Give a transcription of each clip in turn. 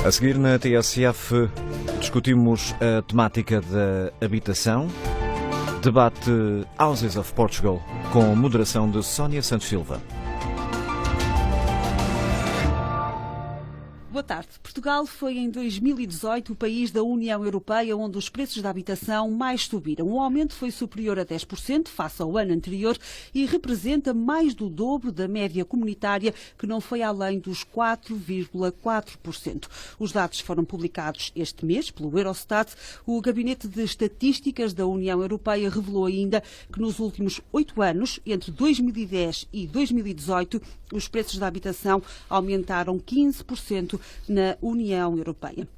A seguir na TSF discutimos a temática da habitação. Debate Houses of Portugal com moderação de Sónia Santos Silva. Boa tarde. Portugal foi em 2018 o país da União Europeia onde os preços da habitação mais subiram. O aumento foi superior a 10% face ao ano anterior e representa mais do dobro da média comunitária, que não foi além dos 4,4%. Os dados foram publicados este mês pelo Eurostat. O Gabinete de Estatísticas da União Europeia revelou ainda que nos últimos 8 anos, entre 2010 e 2018, os preços da habitação aumentaram 15% na União Europeia.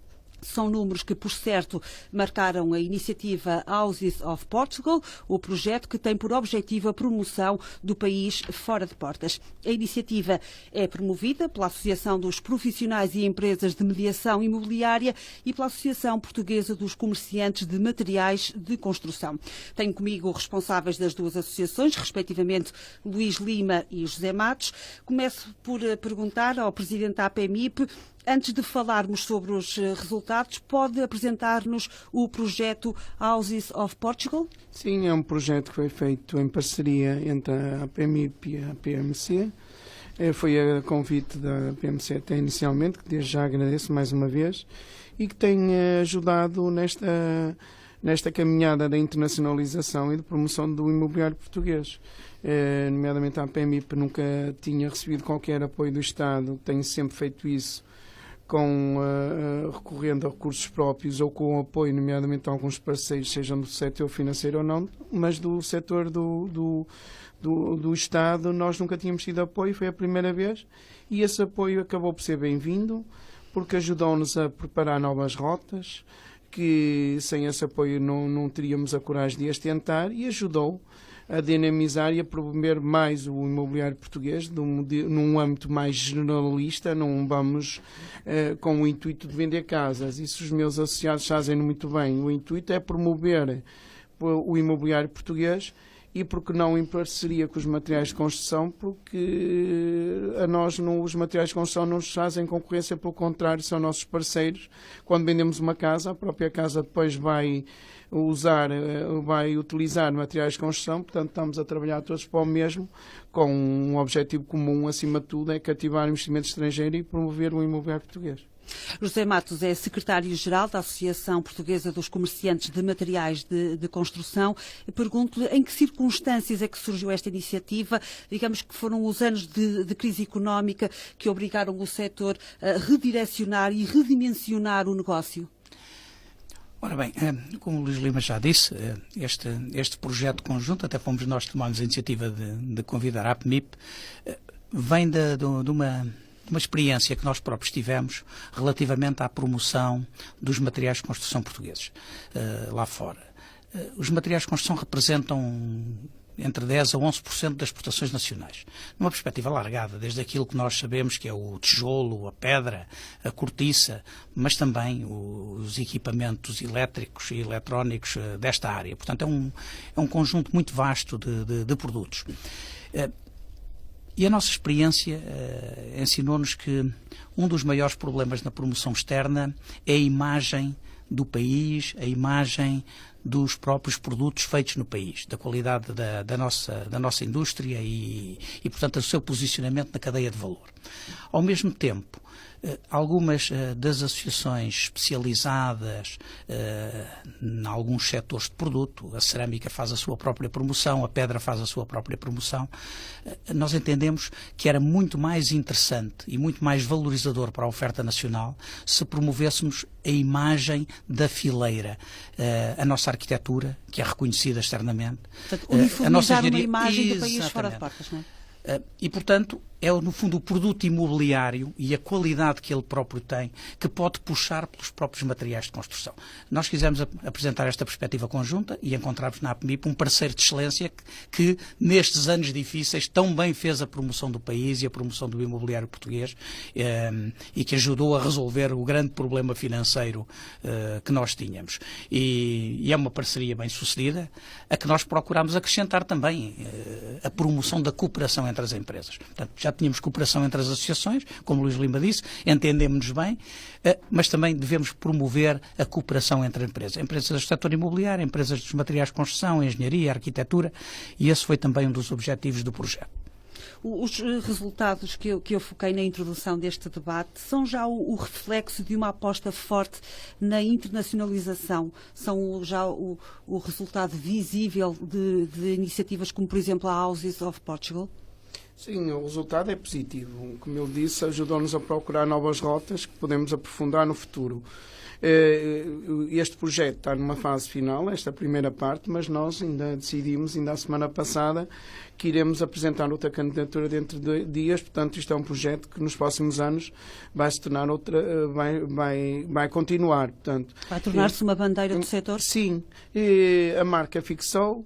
São números que, por certo, marcaram a iniciativa Houses of Portugal, o projeto que tem por objetivo a promoção do país fora de portas. A iniciativa é promovida pela Associação dos Profissionais e Empresas de Mediação Imobiliária e pela Associação Portuguesa dos Comerciantes de Materiais de Construção. Tenho comigo responsáveis das duas associações, respectivamente Luís Lima e José Matos. Começo por perguntar ao presidente da APMIP. Antes de falarmos sobre os resultados, pode apresentar-nos o projeto Houses of Portugal? Sim, é um projeto que foi feito em parceria entre a APMIP e a PMC. Foi a convite da PMC até inicialmente, que desde já agradeço mais uma vez, e que tem ajudado nesta caminhada da internacionalização e de promoção do imobiliário português. Nomeadamente a APMIP nunca tinha recebido qualquer apoio do Estado, tem sempre feito isso recorrendo a recursos próprios ou com o apoio, nomeadamente de alguns parceiros, sejam do setor financeiro ou não, mas do setor do Estado nós nunca tínhamos tido apoio, foi a primeira vez, e esse apoio acabou por ser bem-vindo, porque ajudou-nos a preparar novas rotas, que sem esse apoio não teríamos a coragem de as tentar, e ajudou a dinamizar e a promover mais o imobiliário português num âmbito mais generalista. Não vamos com o intuito de vender casas. Isso os meus associados fazem muito bem. O intuito é promover o imobiliário português e, porque não, em parceria com os materiais de construção, porque a nós os materiais de construção não nos fazem concorrência, pelo contrário, são nossos parceiros. Quando vendemos uma casa, a própria casa depois vai utilizar materiais de construção, portanto estamos a trabalhar todos para o mesmo, com um objetivo comum, acima de tudo, é cativar o investimento estrangeiro e promover o imobiliário português. José Matos é secretário-geral da Associação Portuguesa dos Comerciantes de Materiais de Construção. Pergunto-lhe em que circunstâncias é que surgiu esta iniciativa. Digamos que foram os anos de crise económica que obrigaram o setor a redirecionar e redimensionar o negócio. Ora bem, como o Luís Lima já disse, este projeto conjunto, até fomos nós que tomámos a iniciativa de convidar a APMIP, vem de uma experiência que nós próprios tivemos relativamente à promoção dos materiais de construção portugueses lá fora. Os materiais de construção representam entre 10% a 11% das exportações nacionais. Numa perspectiva alargada, desde aquilo que nós sabemos que é o tijolo, a pedra, a cortiça, mas também os equipamentos elétricos e eletrónicos desta área. Portanto, é um conjunto muito vasto de produtos. E a nossa experiência ensinou-nos que um dos maiores problemas na promoção externa é a imagem do país, a imagem dos próprios produtos feitos no país, da qualidade da nossa indústria e, portanto, do seu posicionamento na cadeia de valor. Ao mesmo tempo, algumas das associações especializadas em alguns setores de produto, a cerâmica faz a sua própria promoção, a pedra faz a sua própria promoção, nós entendemos que era muito mais interessante e muito mais valorizador para a oferta nacional se promovêssemos a imagem da fileira, a nossa arquitetura, que é reconhecida externamente, a nossa engenharia, uma imagem do país fora de portas, não é? E, portanto, é, no fundo, o produto imobiliário e a qualidade que ele próprio tem que pode puxar pelos próprios materiais de construção. Nós quisemos apresentar esta perspectiva conjunta e encontramos na APMIP um parceiro de excelência que nestes anos difíceis, tão bem fez a promoção do país e a promoção do imobiliário português e que ajudou a resolver o grande problema financeiro que nós tínhamos. E é uma parceria bem sucedida, a que nós procuramos acrescentar também a promoção da cooperação entre as empresas. Portanto, já já tínhamos cooperação entre as associações, como o Luís Lima disse, entendemos-nos bem, mas também devemos promover a cooperação entre empresas do setor imobiliário, empresas dos materiais de construção, engenharia, arquitetura, e esse foi também um dos objetivos do projeto. Os resultados que eu foquei na introdução deste debate são já o reflexo de uma aposta forte na internacionalização, são já o resultado visível de iniciativas como, por exemplo, a Houses of Portugal? Sim, o resultado é positivo. Como eu disse, ajudou-nos a procurar novas rotas que podemos aprofundar no futuro. Este projeto está numa fase final, esta primeira parte, mas nós ainda decidimos, ainda a semana passada, que iremos apresentar outra candidatura dentro de dias. Portanto, isto é um projeto que nos próximos anos vai se tornar vai continuar. Portanto, vai tornar-se uma bandeira do setor? Sim, a marca fixou.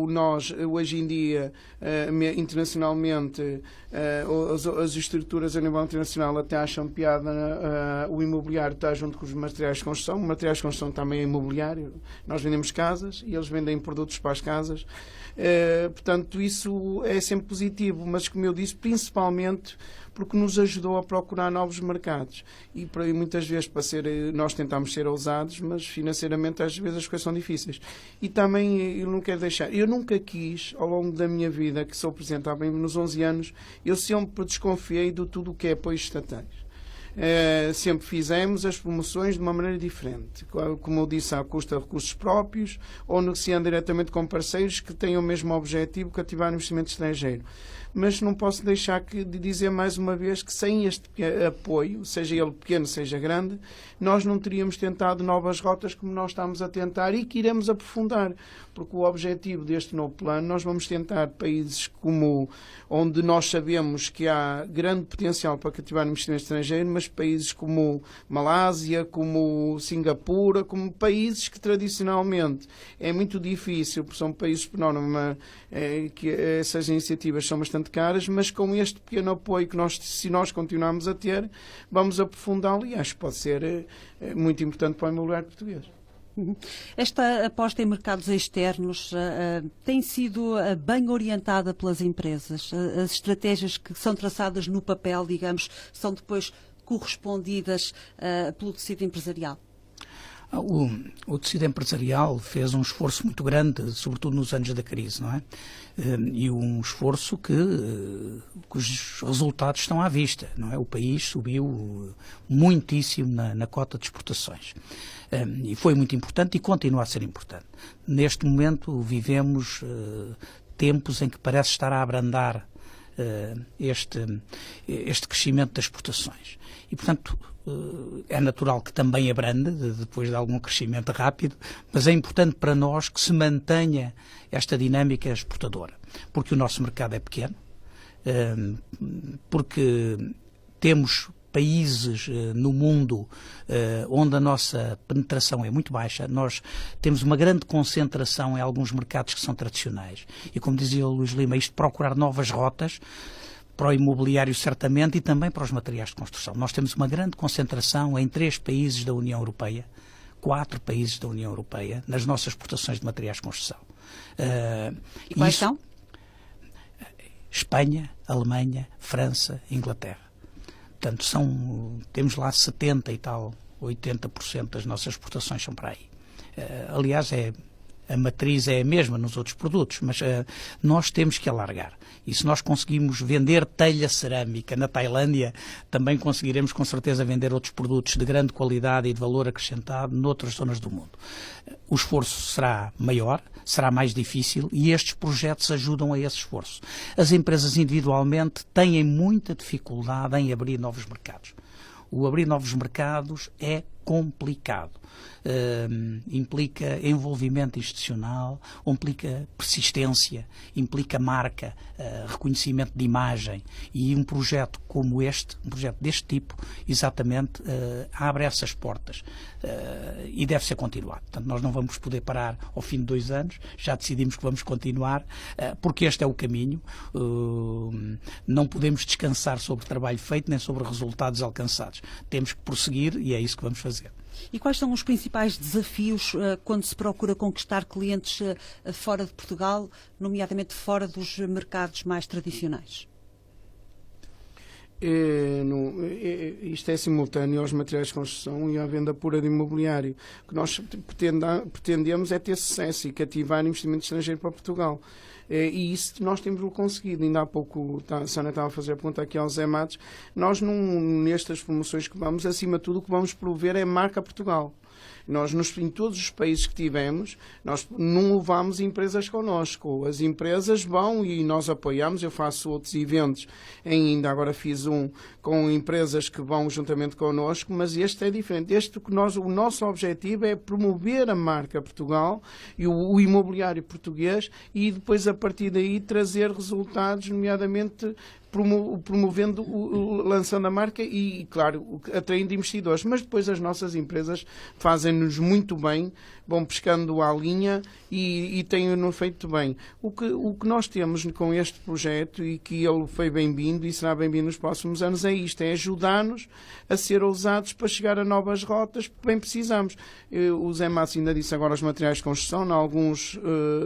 Nós, hoje em dia, internacionalmente, as estruturas a nível internacional até acham piada o imobiliário está junto com os materiais de construção. O materiais de construção também é imobiliário. Nós vendemos casas e eles vendem produtos para as casas. Portanto, isso é sempre positivo, mas, como eu disse, principalmente porque nos ajudou a procurar novos mercados. E muitas vezes nós tentamos ser ousados, mas financeiramente às vezes as coisas são difíceis. E também eu não quero deixar, eu nunca quis, ao longo da minha vida, que sou presidente há bem nos 11 anos, eu sempre desconfiei de tudo o que é apoios estatais. Sempre fizemos as promoções de uma maneira diferente, como eu disse, à custa de recursos próprios ou negociando diretamente com parceiros que têm o mesmo objetivo, cativar investimento estrangeiro. Mas não posso deixar de dizer mais uma vez que sem este apoio, seja ele pequeno, seja grande, nós não teríamos tentado novas rotas como nós estamos a tentar e que iremos aprofundar, porque o objetivo deste novo plano, nós vamos tentar países onde nós sabemos que há grande potencial para cativar investimento estrangeiro, mas países como Malásia, como Singapura, como países que tradicionalmente é muito difícil, porque são países por norma que essas iniciativas são bastante caras, mas com este pequeno apoio que se nós continuarmos a ter, vamos aprofundá-lo e acho que pode ser muito importante para o imobiliário português. Esta aposta em mercados externos tem sido bem orientada pelas empresas. As estratégias que são traçadas no papel, digamos, são depois correspondidas pelo tecido empresarial. O tecido empresarial fez um esforço muito grande, sobretudo nos anos da crise, não é? E um esforço cujos resultados estão à vista, não é? O país subiu muitíssimo na cota de exportações. E foi muito importante e continua a ser importante. Neste momento vivemos tempos em que parece estar a abrandar este crescimento das exportações. E, portanto, é natural que também abrande, depois de algum crescimento rápido, mas é importante para nós que se mantenha esta dinâmica exportadora, porque o nosso mercado é pequeno, porque temos países no mundo onde a nossa penetração é muito baixa. Nós temos uma grande concentração em alguns mercados que são tradicionais. E, como dizia o Luís Lima, isto procurar novas rotas para o imobiliário, certamente, e também para os materiais de construção. Nós temos uma grande concentração em 3 países da União Europeia, 4 países da União Europeia, nas nossas exportações de materiais de construção. E quais são? Espanha, Alemanha, França, Inglaterra. Portanto, temos lá 70% e tal, 80% das nossas exportações são para aí. Aliás, a matriz é a mesma nos outros produtos, mas nós temos que alargar. E se nós conseguimos vender telha cerâmica na Tailândia, também conseguiremos com certeza vender outros produtos de grande qualidade e de valor acrescentado noutras zonas do mundo. O esforço será maior, será mais difícil e estes projetos ajudam a esse esforço. As empresas individualmente têm muita dificuldade em abrir novos mercados. O abrir novos mercados é complicado. Implica envolvimento institucional, implica persistência, implica marca, reconhecimento de imagem, e um projeto como este, um projeto deste tipo, exatamente abre essas portas e deve ser continuado. Portanto, nós não vamos poder parar ao fim de 2 anos, já decidimos que vamos continuar, porque este é o caminho. Não podemos descansar sobre o trabalho feito nem sobre resultados alcançados. Temos que prosseguir e é isso que vamos fazer. fazer. E quais são os principais desafios quando se procura conquistar clientes fora de Portugal, nomeadamente fora dos mercados mais tradicionais? Isto é simultâneo aos materiais de construção e à venda pura de imobiliário. O que nós pretendemos é ter sucesso e cativar investimento estrangeiro para Portugal. E isso nós temos conseguido. Ainda há pouco a Sana estava a fazer a pergunta aqui ao Zé Matos. Nós, nestas promoções que vamos, acima de tudo, o que vamos promover é marca Portugal. Nós, em todos os países que tivemos, nós não levamos empresas connosco. As empresas vão e nós apoiamos. Eu faço outros eventos, ainda agora fiz um com empresas que vão juntamente connosco, mas este é diferente. O nosso objetivo é promover a marca Portugal e o imobiliário português e depois, a partir daí, trazer resultados, nomeadamente promovendo, lançando a marca e, claro, atraindo investidores. Mas depois as nossas empresas fazem-nos muito bem, vão pescando à linha e têm-no feito bem. O que nós temos com este projeto, e que ele foi bem-vindo e será bem-vindo nos próximos anos, é isto, é ajudar-nos a ser ousados para chegar a novas rotas, porque bem precisamos. O Zé Matos ainda disse agora os materiais de construção, alguns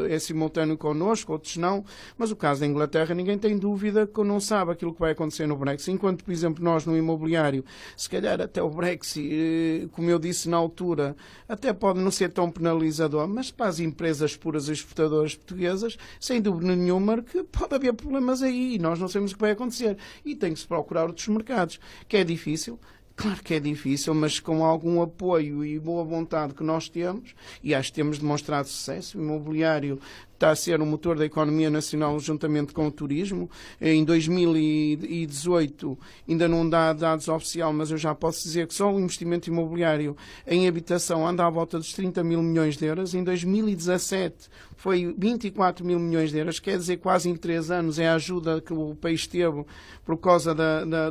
é simultâneo connosco, outros não, mas o caso da Inglaterra, ninguém tem dúvida que não sabe aquilo que vai acontecer no Brexit. Enquanto, por exemplo, nós no imobiliário, se calhar até o Brexit, como eu disse na altura, até pode não ser tão penalizador, mas para as empresas puras exportadoras portuguesas, sem dúvida nenhuma que pode haver problemas aí e nós não sabemos o que vai acontecer. E tem que se procurar outros mercados, que é difícil. Claro que é difícil, mas com algum apoio e boa vontade que nós temos, e acho que temos demonstrado sucesso, o imobiliário está a ser um motor da economia nacional juntamente com o turismo. Em 2018, ainda não dá dados oficiais, mas eu já posso dizer que só o investimento imobiliário em habitação anda à volta dos 30 mil milhões de euros. Em 2017 foi 24 mil milhões de euros, quer dizer, quase em 3 anos é a ajuda que o país teve por causa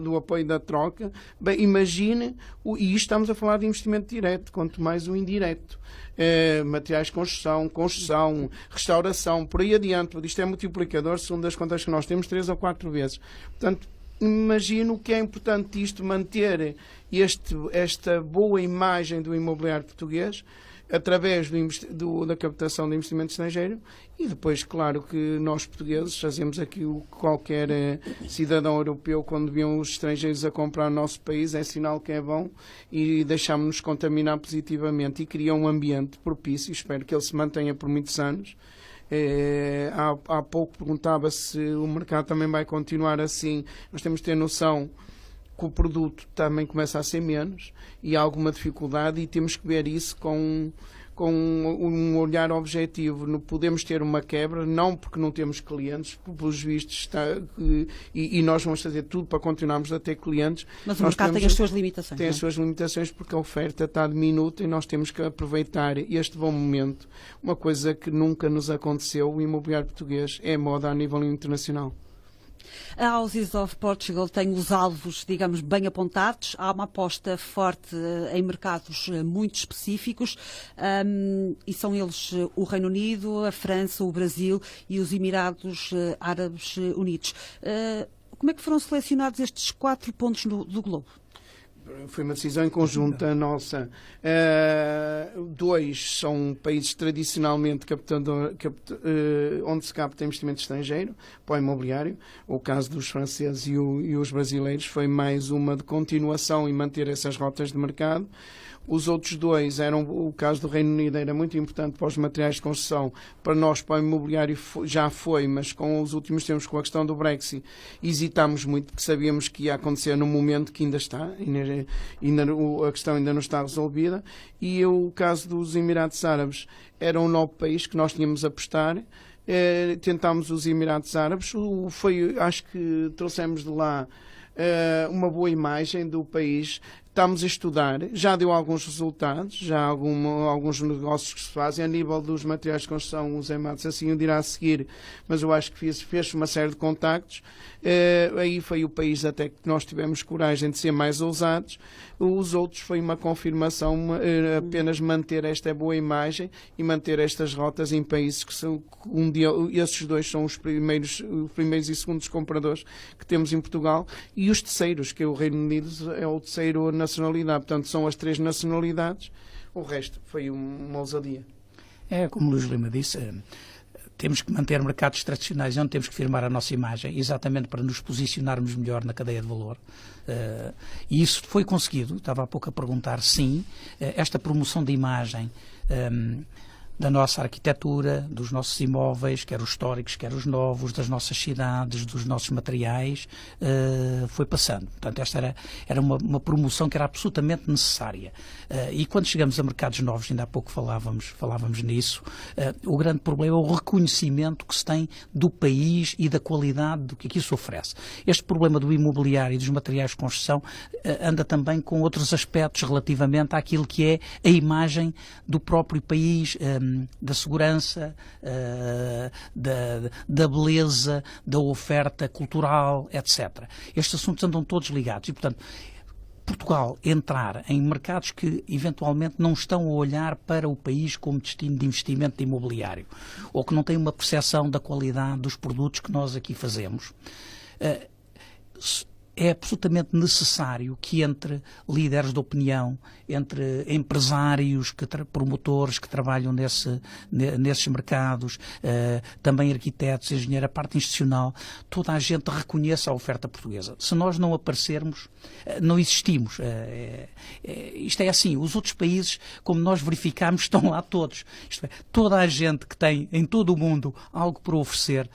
do apoio da troca. Bem, imagine, e estamos a falar de investimento direto, quanto mais o indireto. Materiais de construção, restauração, por aí adiante. Isto é multiplicador, segundo as contas que nós temos, 3 ou 4 vezes. Portanto, imagino que é importante isto, manter esta boa imagem do imobiliário português através da captação de investimento estrangeiro e depois, claro, que nós portugueses fazemos aqui o que qualquer cidadão europeu, quando viam os estrangeiros a comprar no nosso país, é sinal que é bom e deixamos-nos contaminar positivamente e cria um ambiente propício, espero que ele se mantenha por muitos anos. Há pouco perguntava se o mercado também vai continuar assim. Nós temos de ter noção que o produto também começa a ser menos e há alguma dificuldade e temos que ver isso com um olhar objetivo. Não podemos ter uma quebra, não porque não temos clientes, pelos vistos e nós vamos fazer tudo para continuarmos a ter clientes. Mas o mercado tem as suas limitações. Tem as suas limitações porque a oferta está diminuta e nós temos que aproveitar este bom momento. Uma coisa que nunca nos aconteceu, o imobiliário português é moda a nível internacional. A Houses of Portugal tem os alvos, digamos, bem apontados. Há uma aposta forte em mercados muito específicos e são eles o Reino Unido, a França, o Brasil e os Emirados Árabes Unidos. Como é que foram selecionados estes 4 pontos do globo? Foi uma decisão em conjunta nossa. 2 são países tradicionalmente onde se capta investimento estrangeiro para o imobiliário. O caso dos franceses e os brasileiros foi mais uma de continuação e manter essas rotas de mercado. Os outros 2 eram, o caso do Reino Unido era muito importante para os materiais de construção, para nós, para o imobiliário já foi, mas com os últimos tempos, com a questão do Brexit, hesitámos muito, porque sabíamos que ia acontecer no momento que ainda está, a questão ainda não está resolvida, e o caso dos Emirados Árabes era um novo país que nós tínhamos a apostar. Tentámos os Emirados Árabes, acho que trouxemos de lá uma boa imagem do país. Estamos a estudar, já deu alguns resultados, já alguns negócios que se fazem a nível dos materiais de construção, os Matos assim o dirá a seguir, mas eu acho que fez uma série de contactos. Aí foi o país até que nós tivemos coragem de ser mais ousados. Os outros foi uma confirmação, apenas manter esta boa imagem e manter estas rotas em países que são esses 2 são os primeiros e segundos compradores que temos em Portugal, e os terceiros, que é o Reino Unido é o terceiro nacionalidade, portanto são as 3 nacionalidades, o resto foi uma ousadia. É, como o Luís Lima disse, temos que manter mercados tradicionais onde temos que firmar a nossa imagem, exatamente para nos posicionarmos melhor na cadeia de valor. E isso foi conseguido, estava há pouco a perguntar, sim, esta promoção de imagem da nossa arquitetura, dos nossos imóveis, quer os históricos, quer os novos, das nossas cidades, dos nossos materiais, foi passando. Portanto, esta era uma promoção que era absolutamente necessária. E quando chegamos a mercados novos, ainda há pouco falávamos nisso, o grande problema é o reconhecimento que se tem do país e da qualidade do que aqui se oferece. Este problema do imobiliário e dos materiais de construção anda também com outros aspectos relativamente àquilo que é a imagem do próprio país, da segurança, da beleza, da oferta cultural, etc. Estes assuntos andam todos ligados e, portanto, Portugal entrar em mercados que eventualmente não estão a olhar para o país como destino de investimento imobiliário ou que não têm uma percepção da qualidade dos produtos que nós aqui fazemos, é absolutamente necessário que entre líderes de opinião, entre empresários, promotores que trabalham nesses mercados, também arquitetos, engenheiros, a parte institucional, toda a gente reconheça a oferta portuguesa. Se nós não aparecermos, não existimos. Isto é assim, os outros países, como nós verificamos, estão lá todos. Isto é, toda a gente que tem em todo o mundo algo para oferecer,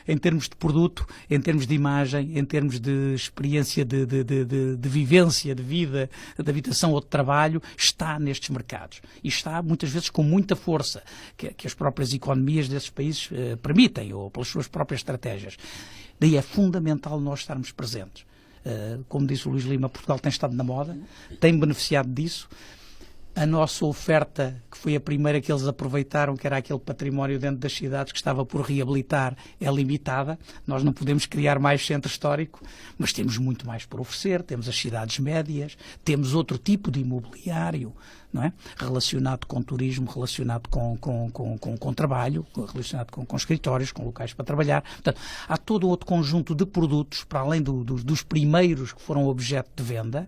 em termos de produto, em termos de imagem, em termos de experiência de vivência, de vida, de habitação ou de trabalho, está nestes mercados. E está, muitas vezes, com muita força que as próprias economias desses países permitem, ou pelas suas próprias estratégias. Daí é fundamental nós estarmos presentes. Como disse o Luís Lima, Portugal tem estado na moda, tem beneficiado disso. A nossa oferta, que foi a primeira que eles aproveitaram, que era aquele património dentro das cidades que estava por reabilitar, é limitada. Nós não podemos criar mais centro histórico, mas temos muito mais por oferecer. Temos as cidades médias, temos outro tipo de imobiliário, não é? Relacionado com turismo, relacionado com trabalho, relacionado com escritórios, com locais para trabalhar. Portanto, há todo outro conjunto de produtos, para além dos primeiros que foram objeto de venda,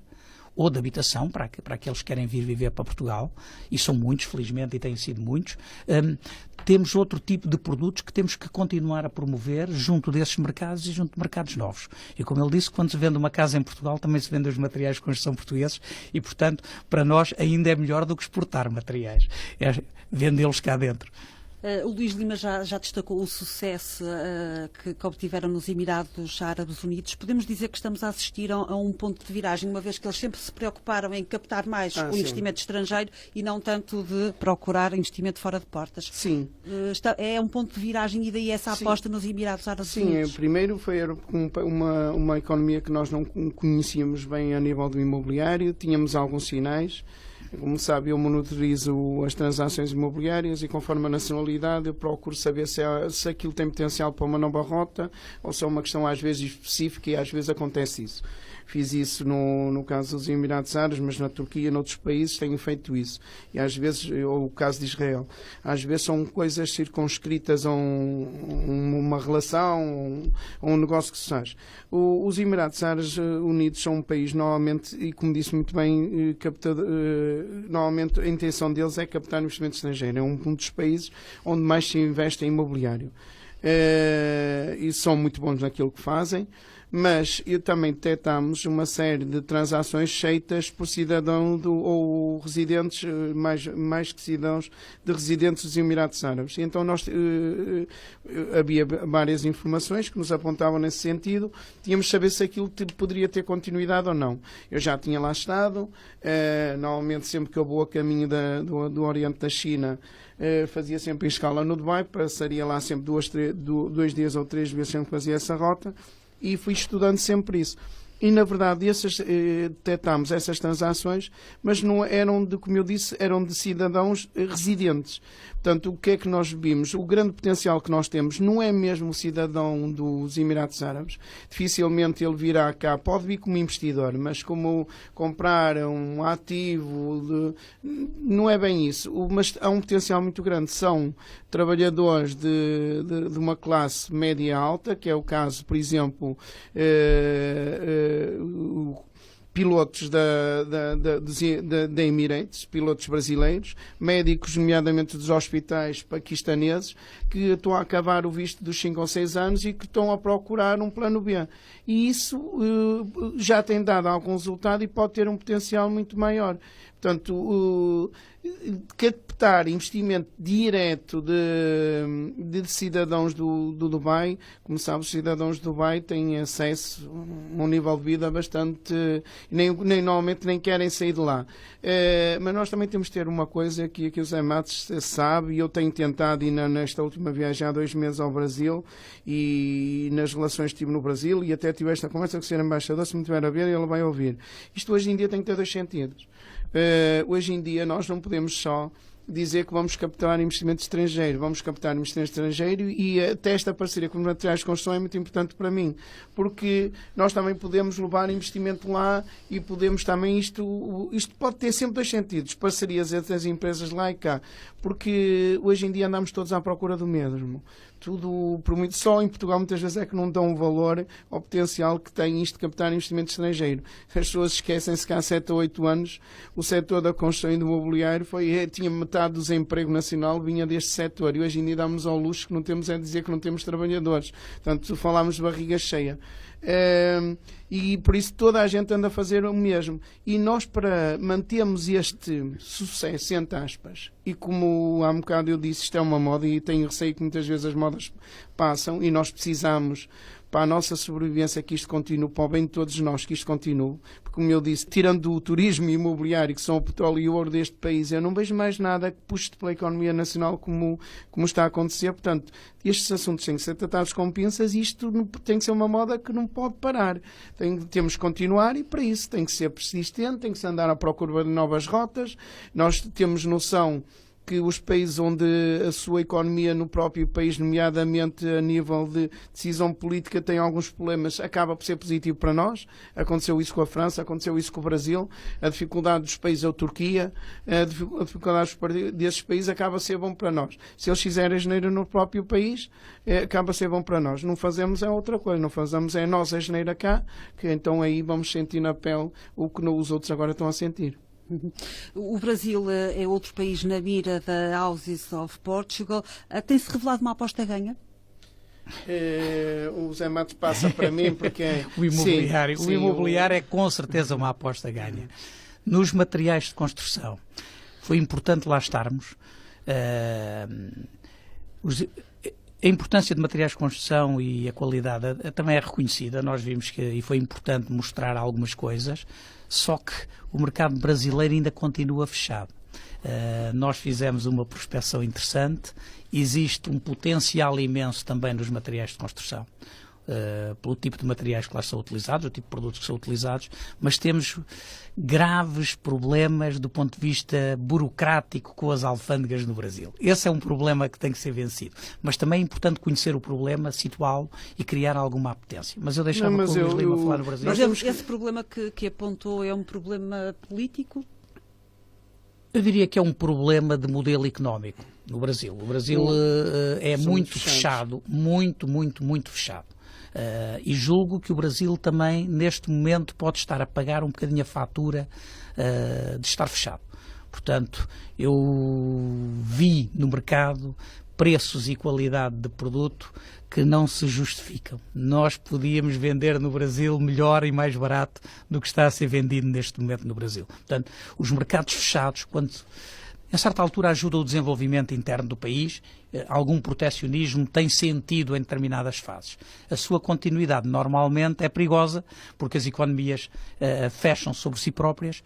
ou de habitação, para aqueles que querem vir viver para Portugal, e são muitos, felizmente, e têm sido muitos, temos outro tipo de produtos que temos que continuar a promover junto desses mercados e junto de mercados novos. E como ele disse, quando se vende uma casa em Portugal, também se vendem os materiais de construção portugueses e, portanto, para nós ainda é melhor do que exportar materiais, é vendê-los cá dentro. O Luís Lima já destacou o sucesso que obtiveram nos Emirados Árabes Unidos. Podemos dizer que estamos a assistir a um ponto de viragem, uma vez que eles sempre se preocuparam em captar mais o investimento estrangeiro e não tanto de procurar investimento fora de portas. Sim. É um ponto de viragem e daí essa aposta nos Emirados Árabes Unidos. Sim, primeiro foi uma economia que nós não conhecíamos bem a nível do imobiliário, tínhamos alguns sinais. Como sabe, eu monitorizo as transações imobiliárias e, conforme a nacionalidade, eu procuro saber se aquilo tem potencial para uma nova rota ou se é uma questão às vezes específica e às vezes acontece isso. Fiz isso no caso dos Emirados Árabes, mas na Turquia e noutros países tenho feito isso. E às vezes, ou o caso de Israel, às vezes são coisas circunscritas a uma relação, a um negócio que se faz. Os Emirados Árabes Unidos são um país, normalmente, e como disse muito bem, normalmente a intenção deles é captar investimento estrangeiro. É um dos países onde mais se investe em imobiliário. E são muito bons naquilo que fazem. Mas também detectamos uma série de transações feitas por cidadão ou residentes, mais que cidadãos, de residentes dos Emirados Árabes. E então havia várias informações que nos apontavam nesse sentido. Tínhamos de saber se aquilo poderia ter continuidade ou não. Eu já tinha lá estado, normalmente sempre que eu vou a caminho do Oriente da China, fazia sempre escala no Dubai, passaria lá sempre 2 dias ou 3 vezes sempre que fazia essa rota. E fui estudando sempre isso. E, na verdade, detectámos essas transações, mas não eram como eu disse, eram de cidadãos residentes. Portanto, o que é que nós vimos? O grande potencial que nós temos não é mesmo o cidadão dos Emirados Árabes. Dificilmente ele virá cá, pode vir como investidor, mas como comprar um ativo, não é bem isso. Mas há um potencial muito grande. São trabalhadores de uma classe média alta, que é o caso, por exemplo, pilotos da Emirates, pilotos brasileiros, médicos, nomeadamente dos hospitais paquistaneses, que estão a acabar o visto dos 5 ou 6 anos e que estão a procurar um plano B. E isso já tem dado algum resultado e pode ter um potencial muito maior. Portanto, captar investimento direto de cidadãos do Dubai, como sabe, os cidadãos do Dubai têm acesso a um nível de vida bastante... normalmente nem querem sair de lá. Mas nós também temos de ter uma coisa que o Zé Matos sabe, e eu tenho tentado ir nesta última viagem há 2 meses ao Brasil, e nas relações que tive no Brasil, e até tive esta conversa com o Sr. Embaixador, se me tiver a ver, ele vai ouvir. Isto hoje em dia tem que ter 2 sentidos. Hoje em dia nós não podemos só dizer que vamos captar investimento estrangeiro. Vamos captar investimento estrangeiro, e até esta parceria com os materiais de construção é muito importante para mim, porque nós também podemos levar investimento lá e podemos também, isto pode ter sempre 2 sentidos, parcerias entre as empresas lá e cá, porque hoje em dia andamos todos à procura do mesmo. Tudo, por muito, só em Portugal muitas vezes é que não dão valor ao potencial que tem isto de captar investimento estrangeiro. As pessoas esquecem-se que há 7 ou 8 anos o setor da construção e do mobiliário tinha metade do desemprego nacional vinha deste setor, e hoje em dia damos ao luxo que não temos é dizer que não temos trabalhadores. Portanto, falámos de barriga cheia. E por isso toda a gente anda a fazer o mesmo, e nós, para mantermos este sucesso, entre aspas, e como há um bocado eu disse, isto é uma moda e tenho receio que muitas vezes as modas passam, e nós precisamos, para a nossa sobrevivência, que isto continue, para o bem de todos nós, que isto continue, porque, como eu disse, tirando o turismo imobiliário, que são o petróleo e o ouro deste país, eu não vejo mais nada que puxe pela economia nacional como está a acontecer. Portanto, estes assuntos têm que ser tratados com pinças, e isto tem que ser uma moda que não pode parar. Temos que continuar, e para isso tem que ser persistente, tem que se andar à procura de novas rotas. Nós temos noção que os países onde a sua economia no próprio país, nomeadamente a nível de decisão política, tem alguns problemas, acaba por ser positivo para nós. Aconteceu isso com a França, aconteceu isso com o Brasil. A dificuldade dos países é a Turquia, a dificuldade desses países acaba a ser bom para nós. Se eles fizerem janeiro no próprio país, acaba a ser bom para nós. Não fazemos é outra coisa, não fazemos é nós a janeiro cá, que então aí vamos sentir na pele o que os outros agora estão a sentir. O Brasil é outro país na mira da Houses of Portugal. Tem-se revelado uma aposta ganha? O Zé Matos passa para mim, porque o imobiliário, sim, o imobiliário é com certeza uma aposta ganha. Nos materiais de construção, foi importante lá estarmos. A importância de materiais de construção e a qualidade também é reconhecida. Nós vimos e foi importante mostrar algumas coisas, só que o mercado brasileiro ainda continua fechado. Nós fizemos uma prospecção interessante, existe um potencial imenso também nos materiais de construção, pelo tipo de materiais que lá são utilizados, o tipo de produtos que são utilizados, mas temos graves problemas do ponto de vista burocrático com as alfândegas no Brasil. Esse é um problema que tem que ser vencido. Mas também é importante conhecer o problema, situá-lo e criar alguma apetência. Mas eu deixava o Luís Lima falar no Brasil. Mas esse problema que apontou é um problema político? Eu diria que é um problema de modelo económico no Brasil. O Brasil é muito fechado, muito fechado. E julgo que o Brasil também, neste momento, pode estar a pagar um bocadinho a fatura de estar fechado. Portanto, eu vi no mercado preços e qualidade de produto que não se justificam. Nós podíamos vender no Brasil melhor e mais barato do que está a ser vendido neste momento no Brasil. Portanto, os mercados fechados, quando a certa altura ajuda o desenvolvimento interno do país, algum protecionismo tem sentido em determinadas fases. A sua continuidade normalmente é perigosa, porque as economias fecham sobre si próprias,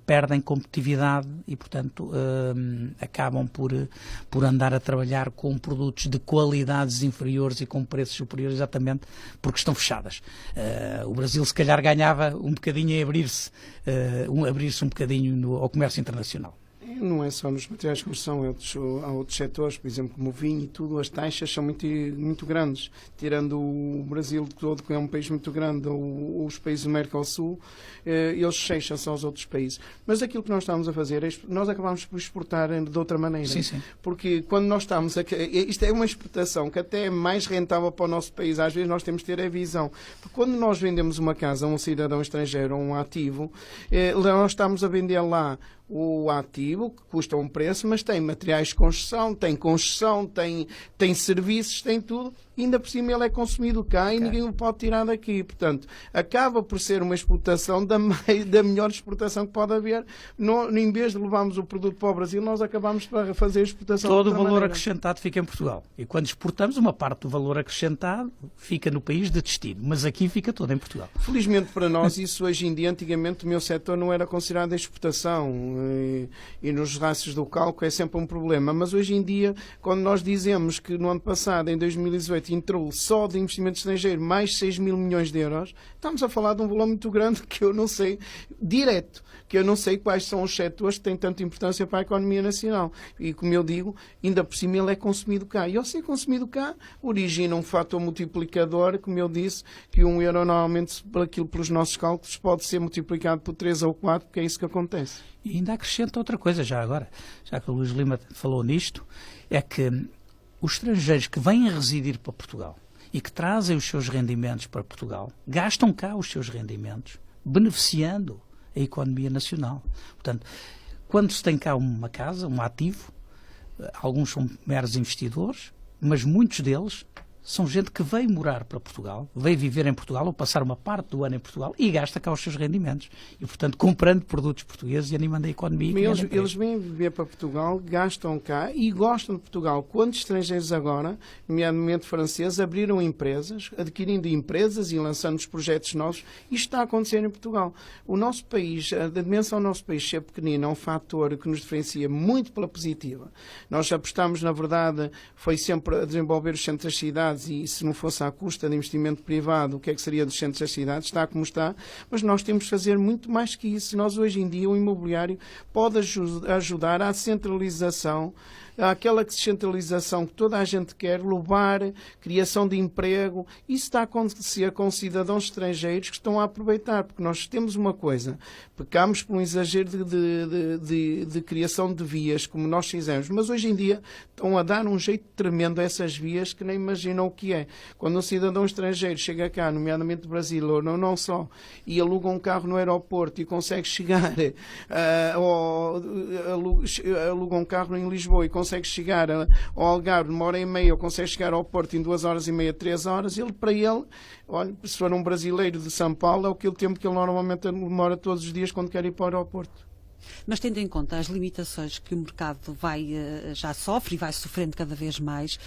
perdem competitividade e, portanto, acabam por andar a trabalhar com produtos de qualidades inferiores e com preços superiores, exatamente porque estão fechadas. O Brasil, se calhar, ganhava um bocadinho em abrir-se um bocadinho ao comércio internacional. não é só nos materiais de construção, há outros setores, por exemplo, como o vinho e tudo, as taxas são muito grandes. Tirando o Brasil todo, que é um país muito grande, ou os países do Mercosul, eles fecham-se aos outros países. Mas aquilo que nós estamos a fazer, nós acabamos por exportar de outra maneira. Sim, sim. Porque quando nós estamos isto é uma exportação que até é mais rentável para o nosso país. Às vezes nós temos que ter a visão. Porque quando nós vendemos uma casa a um cidadão estrangeiro ou um ativo, nós estamos a vender lá o ativo, que custa um preço, mas tem materiais de construção, tem serviços, tem tudo, e ainda por cima ele é consumido cá e ninguém o pode tirar daqui. Portanto, acaba por ser uma exportação da melhor exportação que pode haver. Em vez de levarmos o produto para o Brasil, nós acabamos para fazer a exportação. Todo o valor acrescentado fica em Portugal. E quando exportamos, uma parte do valor acrescentado fica no país de destino, mas aqui fica todo em Portugal. Felizmente para nós, isso hoje em dia, antigamente o meu setor não era considerado exportação. E nos rácios do cálculo é sempre um problema, mas hoje em dia, quando nós dizemos que no ano passado, em 2018, entrou só de investimento estrangeiro mais 6 mil milhões de euros, estamos a falar de um valor muito grande que eu não sei, direto, que eu não sei quais são os setores que têm tanta importância para a economia nacional. E como eu digo, ainda por cima ele é consumido cá. E ao ser consumido cá, origina um fator multiplicador, como eu disse, que €1 normalmente, pelos nossos cálculos, pode ser multiplicado por 3 ou 4, porque é isso que acontece. E ainda acrescenta outra coisa já agora, já que o Luís Lima falou nisto, é que os estrangeiros que vêm a residir para Portugal e que trazem os seus rendimentos para Portugal, gastam cá os seus rendimentos, beneficiando a economia nacional. Portanto, quando se tem cá uma casa, um ativo, alguns são meros investidores, mas muitos deles são gente que veio morar para Portugal, veio viver em Portugal ou passar uma parte do ano em Portugal e gasta cá os seus rendimentos. E, portanto, comprando produtos portugueses e animando a economia. Eles vêm viver para Portugal, gastam cá e gostam de Portugal. Quantos estrangeiros agora, nomeadamente franceses, abriram empresas, adquirindo empresas e lançando os projetos novos? Isto está a acontecer em Portugal. O nosso país, a dimensão do nosso país ser pequenino é um fator que nos diferencia muito pela positiva. Nós apostamos, na verdade, foi sempre a desenvolver os centros das cidades, e se não fosse à custa de investimento privado, o que é que seria dos centros das cidades? Está como está, mas nós temos de fazer muito mais que isso. Nós hoje em dia, o imobiliário pode ajudar à centralização, àquela descentralização que toda a gente quer, levar, criação de emprego. Isso está a acontecer com cidadãos estrangeiros que estão a aproveitar, porque nós temos uma coisa, pecamos por um exagero de criação de vias, como nós fizemos, mas hoje em dia estão a dar um jeito tremendo a essas vias que nem imaginam o que é. Quando um cidadão estrangeiro chega cá, nomeadamente do Brasil, ou não só, e aluga um carro no aeroporto e consegue chegar, aluga um carro em Lisboa e consegue chegar ao Algarve numa hora e meia, ou consegue chegar ao Porto em 2 horas e meia, 3 horas, para ele, olha, se for um brasileiro de São Paulo, é aquele tempo que ele normalmente demora todos os dias quando quer ir para o aeroporto. Mas tendo em conta as limitações que o mercado já sofre e vai sofrendo cada vez mais,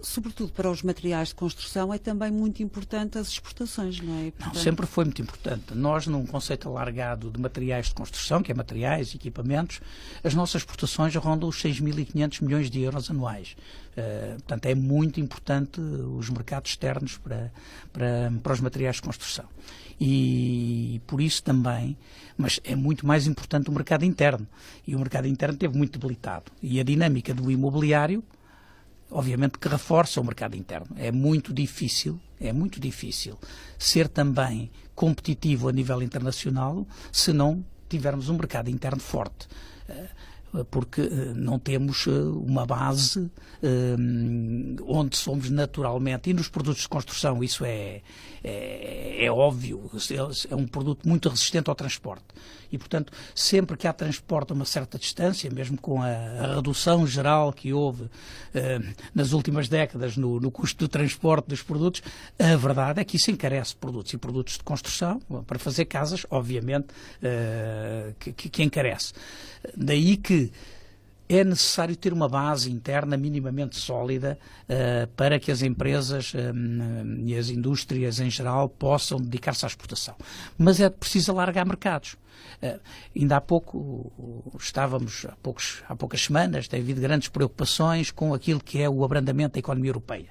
sobretudo para os materiais de construção, é também muito importante as exportações, não é? Não, sempre foi muito importante. Nós, num conceito alargado de materiais de construção, que é materiais e equipamentos, as nossas exportações rondam os 6.500 milhões de euros anuais. Portanto, é muito importante os mercados externos para os materiais de construção. E por isso também, mas é muito mais importante o mercado interno. E o mercado interno esteve muito debilitado. E a dinâmica do imobiliário, obviamente, que reforça o mercado interno. É muito difícil ser também competitivo a nível internacional se não tivermos um mercado interno forte. Porque não temos uma base onde somos naturalmente, e nos produtos de construção isso é óbvio, é um produto muito resistente ao transporte. E, portanto, sempre que há transporte a uma certa distância, mesmo com a redução geral que houve nas últimas décadas no custo do transporte dos produtos, a verdade é que isso encarece produtos. E produtos de construção, para fazer casas, obviamente, que encarece. Daí que é necessário ter uma base interna minimamente sólida para que as empresas e as indústrias em geral possam dedicar-se à exportação. Mas é preciso alargar mercados. Ainda há pouco estávamos, há poucas semanas, tem havido grandes preocupações com aquilo que é o abrandamento da economia europeia.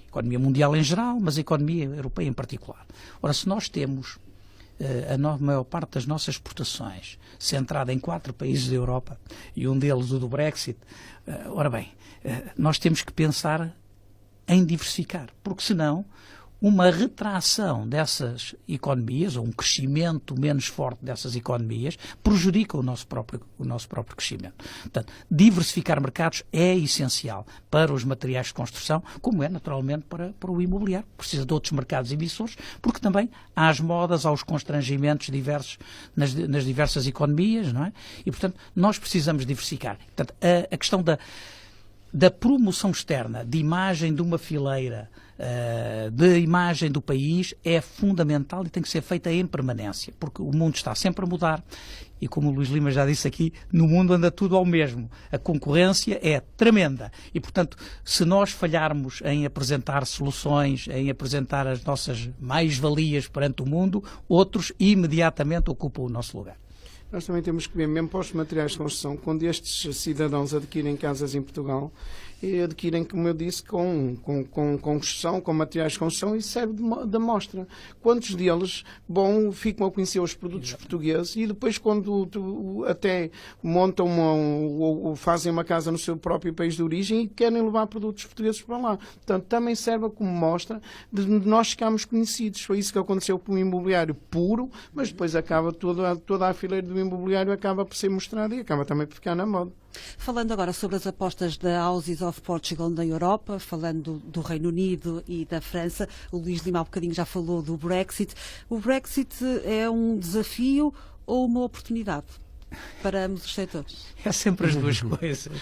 A economia mundial em geral, mas a economia europeia em particular. Ora, se nós temos a maior parte das nossas exportações centrada em 4 países da Europa, e um deles o do Brexit, ora bem, nós temos que pensar em diversificar, porque senão uma retração dessas economias, ou um crescimento menos forte dessas economias, prejudica o nosso próprio crescimento. Portanto, diversificar mercados é essencial para os materiais de construção, como é naturalmente para o imobiliário. Precisa de outros mercados emissores, porque também há as modas, há os constrangimentos diversos nas diversas economias, não é? E, portanto, nós precisamos diversificar. Portanto, a questão da promoção externa, de imagem de uma fileira, de imagem do país, é fundamental e tem que ser feita em permanência, porque o mundo está sempre a mudar e, como o Luís Lima já disse aqui, no mundo anda tudo ao mesmo. A concorrência é tremenda e, portanto, se nós falharmos em apresentar soluções, em apresentar as nossas mais-valias perante o mundo, outros imediatamente ocupam o nosso lugar. Nós também temos que ver, mesmo para os materiais de construção, quando estes cidadãos adquirem casas em Portugal, e adquirem, como eu disse, com construção, com materiais de construção, e serve de amostra. Quantos deles ficam a conhecer os produtos portugueses e depois, quando até montam ou fazem uma casa no seu próprio país de origem e querem levar produtos portugueses para lá. Portanto, também serve como mostra de nós ficarmos conhecidos. Foi isso que aconteceu com o imobiliário puro, mas depois acaba toda a fileira do imobiliário acaba por ser mostrada e acaba também por ficar na moda. Falando agora sobre as apostas da Houses of Portugal na Europa, falando do Reino Unido e da França, o Luís Lima há bocadinho já falou do Brexit. O Brexit é um desafio ou uma oportunidade para ambos os setores? É sempre as duas coisas.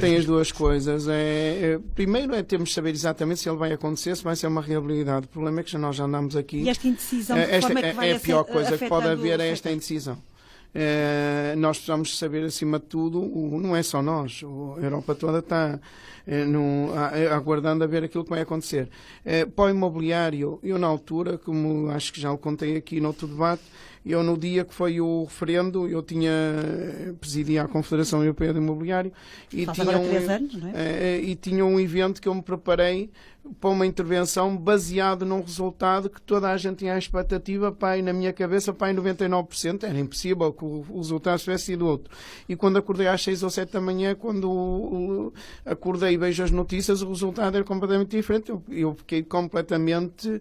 Tem as duas coisas. Primeiro temos de saber exatamente se ele vai acontecer, se vai ser uma realidade. O problema é que nós já andamos aqui. E esta indecisão, de forma é que vai a pior coisa que pode haver é esta afetando... indecisão. Nós precisamos saber, acima de tudo, não é só nós, a Europa toda está aguardando a ver aquilo que vai acontecer. Para o imobiliário, eu na altura, como acho que já o contei aqui no outro debate, eu no dia que foi o referendo, eu presidia a Confederação Europeia do Imobiliário e tinha um evento que eu me preparei para uma intervenção baseado num resultado que toda a gente tinha a expectativa, na minha cabeça, 99%, era impossível que o resultado tivesse sido outro. E quando acordei às 6 ou 7 da manhã, quando acordei e vejo as notícias, o resultado era completamente diferente. Eu fiquei completamente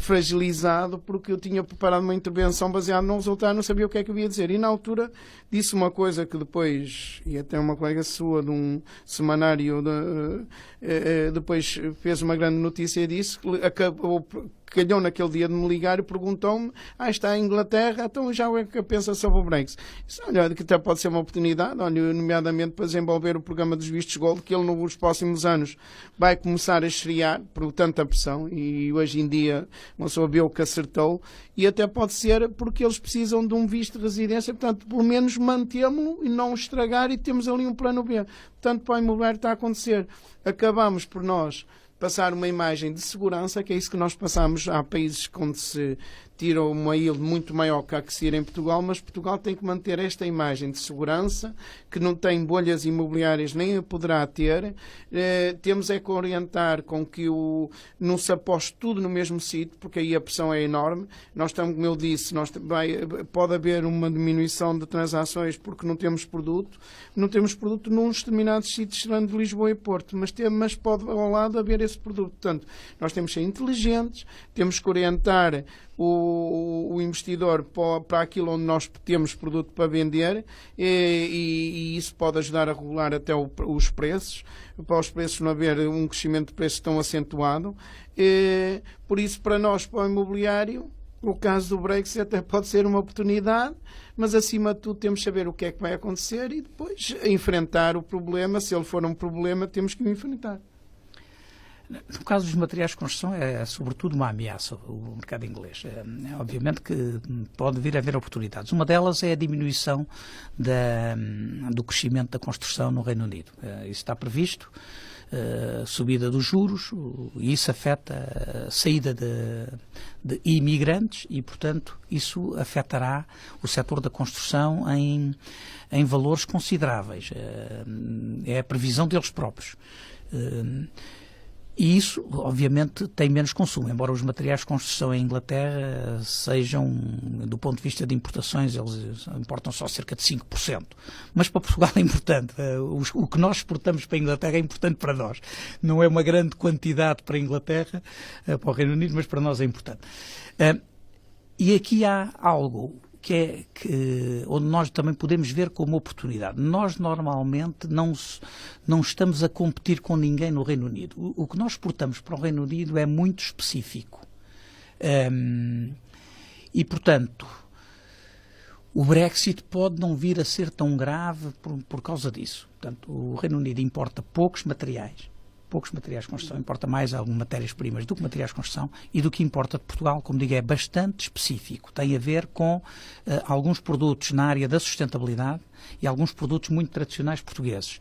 fragilizado porque eu tinha preparado uma intervenção baseada num resultado, não sabia o que é que havia a dizer. E na altura disse uma coisa que depois, e até uma colega sua de um semanário, depois fez uma grande notícia e disse que calhou naquele dia de me ligar e perguntou-me: está em Inglaterra, então já é que pensa sobre o Brexit? Disse: olha, que até pode ser uma oportunidade, nomeadamente para desenvolver o programa dos vistos gold, que ele nos próximos anos vai começar a esfriar por tanta pressão, e hoje em dia uma pessoa vê o que acertou, e até pode ser porque eles precisam de um visto de residência, portanto, pelo menos mantê-lo e não estragar, e temos ali um plano B. Portanto, para o imobiliário está a acontecer. Acabamos por nós passar uma imagem de segurança, que é isso que nós passamos. Há países onde se tira uma yield muito maior que a que se tira em Portugal, mas Portugal tem que manter esta imagem de segurança, que não tem bolhas imobiliárias, nem a poderá ter. Temos é que orientar com que não se aposte tudo no mesmo sítio, porque aí a pressão é enorme. Nós estamos, como eu disse, pode haver uma diminuição de transações porque não temos produto. Não temos produto num determinados sítios, de Lisboa e Porto, mas pode ao lado haver esse produto. Portanto, nós temos que ser inteligentes, temos que orientar o investidor para aquilo onde nós temos produto para vender, e isso pode ajudar a regular até os preços, para os preços não haver um crescimento de preços tão acentuado. Por isso, para nós, para o imobiliário, o caso do Brexit até pode ser uma oportunidade, mas acima de tudo temos que saber o que é que vai acontecer e depois enfrentar o problema. Se ele for um problema, temos que o enfrentar. No caso dos materiais de construção, é sobretudo uma ameaça o mercado inglês. Obviamente que pode vir a haver oportunidades. Uma delas é a diminuição do crescimento da construção no Reino Unido. Isso está previsto, subida dos juros, e isso afeta a saída de imigrantes e, portanto, isso afetará o setor da construção em valores consideráveis. É a previsão deles próprios. E isso, obviamente, tem menos consumo, embora os materiais de construção em Inglaterra sejam, do ponto de vista de importações, eles importam só cerca de 5%. Mas para Portugal é importante. O que nós exportamos para a Inglaterra é importante para nós. Não é uma grande quantidade para a Inglaterra, para o Reino Unido, mas para nós é importante. E aqui há algo onde nós também podemos ver como oportunidade. Nós normalmente não estamos a competir com ninguém no Reino Unido. O que nós exportamos para o Reino Unido é muito específico. E, portanto, o Brexit pode não vir a ser tão grave por causa disso. Portanto, o Reino Unido importa poucos materiais de construção, importa mais algumas matérias-primas do que materiais de construção, e do que importa de Portugal, como digo, é bastante específico. Tem a ver com alguns produtos na área da sustentabilidade e alguns produtos muito tradicionais portugueses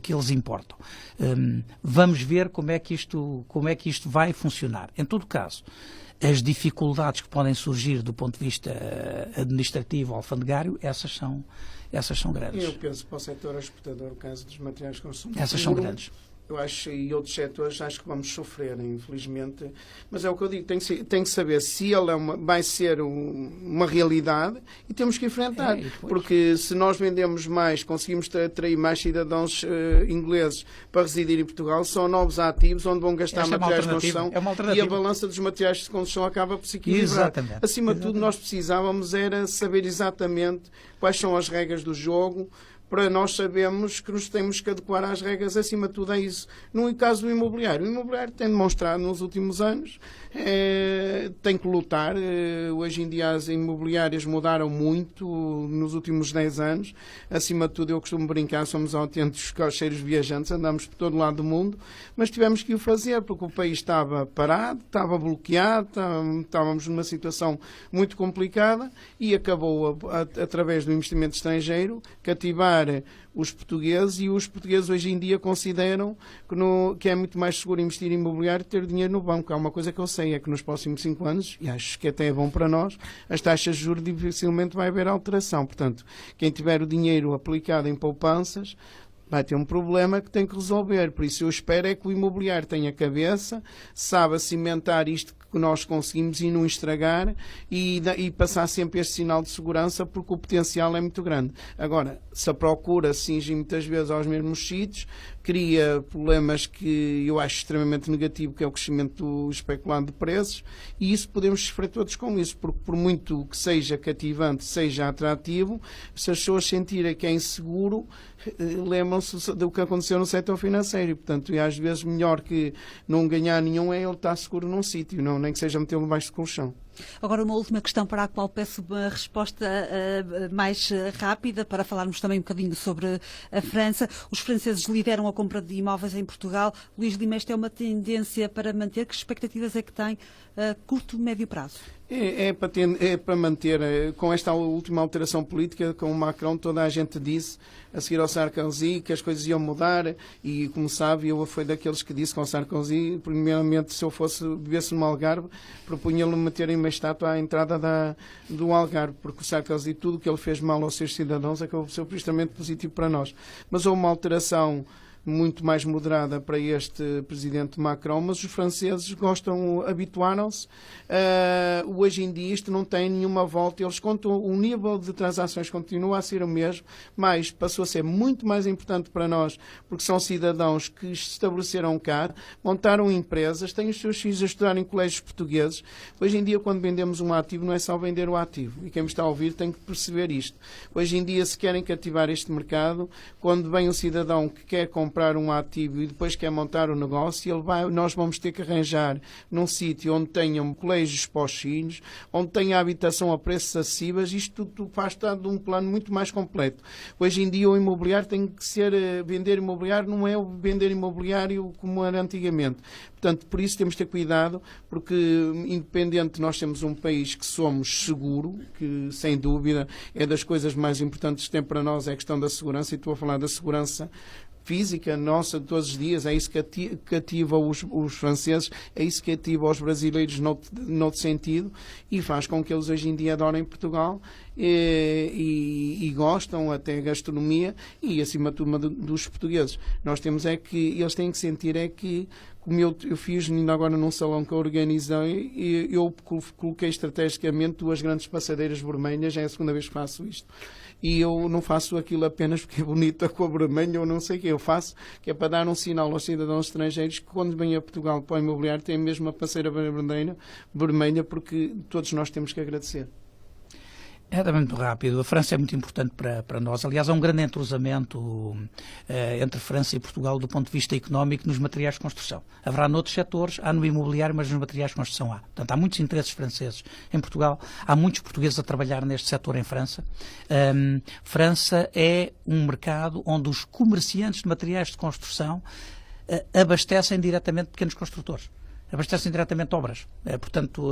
que eles importam. Vamos ver como é que isto vai funcionar. Em todo caso, as dificuldades que podem surgir do ponto de vista administrativo ou alfandegário, essas são grandes. Eu penso para o setor exportador, o caso dos materiais de construção. Essas são grandes. Eu acho, e outros setores, acho que vamos sofrer, infelizmente. Mas é o que eu digo, tem que saber se ele vai ser uma realidade, e temos que enfrentar. Porque se nós vendemos mais, conseguimos atrair mais cidadãos ingleses para residir em Portugal, são novos ativos onde vão gastar materiais de construção, e a balança dos materiais de construção acaba por se equilibrar. Exatamente. Acima de tudo, nós precisávamos era saber exatamente quais são as regras do jogo, para nós sabermos que nos temos que adequar às regras. Acima de tudo é isso. No caso do imobiliário, o imobiliário tem demonstrado nos últimos anos, tem que lutar. Hoje em dia as imobiliárias mudaram muito nos últimos 10 anos. Acima de tudo, eu costumo brincar, somos autênticos cocheiros viajantes, andamos por todo lado do mundo, mas tivemos que o fazer porque o país estava parado, estava bloqueado, estávamos numa situação muito complicada, e acabou, através do investimento estrangeiro, cativar os portugueses, e os portugueses hoje em dia consideram que é muito mais seguro investir em imobiliário que ter dinheiro no banco. Há uma coisa que eu sei, é que nos próximos 5 anos, e acho que até é bom para nós, as taxas de juros dificilmente vai haver alteração. Portanto, quem tiver o dinheiro aplicado em poupanças vai ter um problema que tem que resolver. Por isso eu espero é que o imobiliário tenha cabeça, saiba cimentar isto que nós conseguimos e não estragar, e passar sempre este sinal de segurança, porque o potencial é muito grande. Agora, se a procura se cinge muitas vezes aos mesmos sítios, cria problemas que eu acho extremamente negativo, que é o crescimento especulado de preços, e isso podemos sofrer todos com isso, porque por muito que seja cativante, seja atrativo, se as pessoas sentirem que é inseguro, lembram-se do que aconteceu no setor financeiro, e, portanto, e às vezes melhor que não ganhar nenhum é ele estar seguro num sítio, nem que seja metê-lo debaixo do colchão. Agora, uma última questão para a qual peço uma resposta mais rápida, para falarmos também um bocadinho sobre a França. Os franceses lideram a compra de imóveis em Portugal. Luís Lima, esta é uma tendência para manter? Que expectativas é que tem a curto e médio prazo? É para manter, com esta última alteração política, com o Macron, toda a gente disse, a seguir ao Sarkozy, que as coisas iam mudar, e como sabe, eu fui daqueles que disse com o Sarkozy, primeiramente, se eu vivesse no Algarve, propunha-lhe meterem uma estátua à entrada do Algarve, porque o Sarkozy, tudo o que ele fez mal aos seus cidadãos, acabou por ser extremamente positivo para nós. Mas houve uma alteração muito mais moderada para este presidente Macron, mas os franceses habituaram-se. Hoje em dia isto não tem nenhuma volta, eles contam, o nível de transações continua a ser o mesmo, mas passou a ser muito mais importante para nós, porque são cidadãos que se estabeleceram cá, montaram empresas, têm os seus filhos a estudar em colégios portugueses. Hoje em dia, quando vendemos um ativo, não é só vender o ativo, e quem me está a ouvir tem que perceber isto. Hoje em dia, se querem cativar este mercado, quando vem um cidadão que quer comprar um ativo e depois quer montar um negócio, nós vamos ter que arranjar num sítio onde tenham colégios para os filhos, onde tenha habitação a preços acessíveis. Isto tudo faz parte de um plano muito mais completo. Hoje em dia o imobiliário tem que ser, vender imobiliário não é o vender imobiliário como era antigamente. Portanto, por isso temos de ter cuidado, porque independente, nós temos um país que somos seguro, que sem dúvida é das coisas mais importantes que tem para nós, é a questão da segurança, e estou a falar da segurança física nossa de todos os dias. É isso que cativa os franceses, é isso que cativa os brasileiros noutro sentido, e faz com que eles hoje em dia adorem Portugal e gostam até a gastronomia, e acima de tudo dos portugueses. Nós temos é que, eles têm que sentir é que como eu fiz ainda agora num salão que eu organizei, eu coloquei estrategicamente 2 grandes passadeiras vermelhas, já é a segunda vez que faço isto. E eu não faço aquilo apenas porque é bonita com a vermelha ou não sei o que, eu faço, que é para dar um sinal aos cidadãos estrangeiros que quando vêm a Portugal para o imobiliário têm mesmo a passeira vermelha, porque todos nós temos que agradecer. É muito rápido. A França é muito importante para nós. Aliás, há um grande entrosamento entre França e Portugal do ponto de vista económico nos materiais de construção. Haverá noutros setores, há no imobiliário, mas nos materiais de construção há. Portanto, há muitos interesses franceses em Portugal, há muitos portugueses a trabalhar neste setor em França. França é um mercado onde os comerciantes de materiais de construção abastecem diretamente pequenos construtores. Abastecem diretamente obras. Portanto,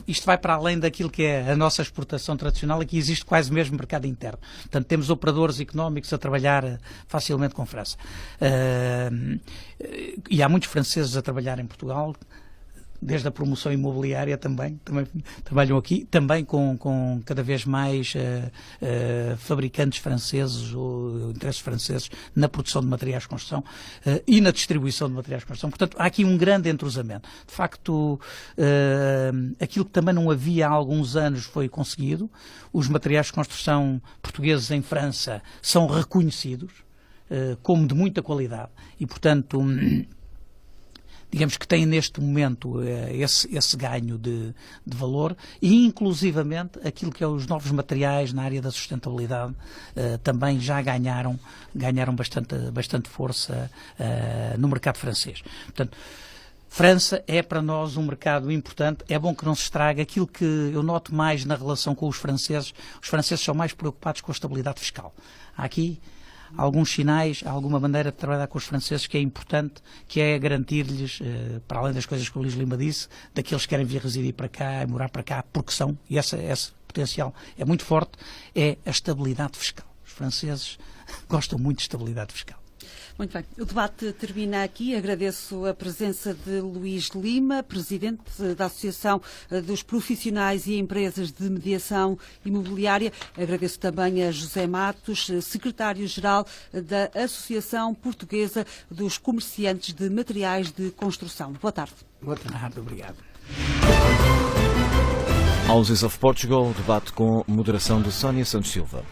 isto vai para além daquilo que é a nossa exportação tradicional, aqui existe quase mesmo mercado interno. Portanto, temos operadores económicos a trabalhar facilmente com França. E há muitos franceses a trabalhar em Portugal, desde a promoção imobiliária também trabalham aqui, também com cada vez mais fabricantes franceses ou interesses franceses na produção de materiais de construção e na distribuição de materiais de construção. Portanto, há aqui um grande entrosamento. De facto, aquilo que também não havia há alguns anos foi conseguido. Os materiais de construção portugueses em França são reconhecidos como de muita qualidade e, portanto, digamos que tem neste momento esse ganho de valor e, inclusivamente, aquilo que é os novos materiais na área da sustentabilidade também já ganharam bastante força no mercado francês. Portanto, França é para nós um mercado importante. É bom que não se estrague. Aquilo que eu noto mais na relação com os franceses são mais preocupados com a estabilidade fiscal. Há aqui alguns sinais, alguma maneira de trabalhar com os franceses que é importante, que é garantir-lhes, para além das coisas que o Luís Lima disse, daqueles que querem vir residir para cá e morar para cá, porque são, e esse potencial é muito forte, é a estabilidade fiscal. Os franceses gostam muito de estabilidade fiscal. Muito bem, o debate termina aqui. Agradeço a presença de Luís Lima, presidente da Associação dos Profissionais e Empresas de Mediação Imobiliária. Agradeço também a José Matos, secretário-geral da Associação Portuguesa dos Comerciantes de Materiais de Construção. Boa tarde. Boa tarde, obrigado. Houses of Portugal, debate com moderação de Sónia Santos Silva.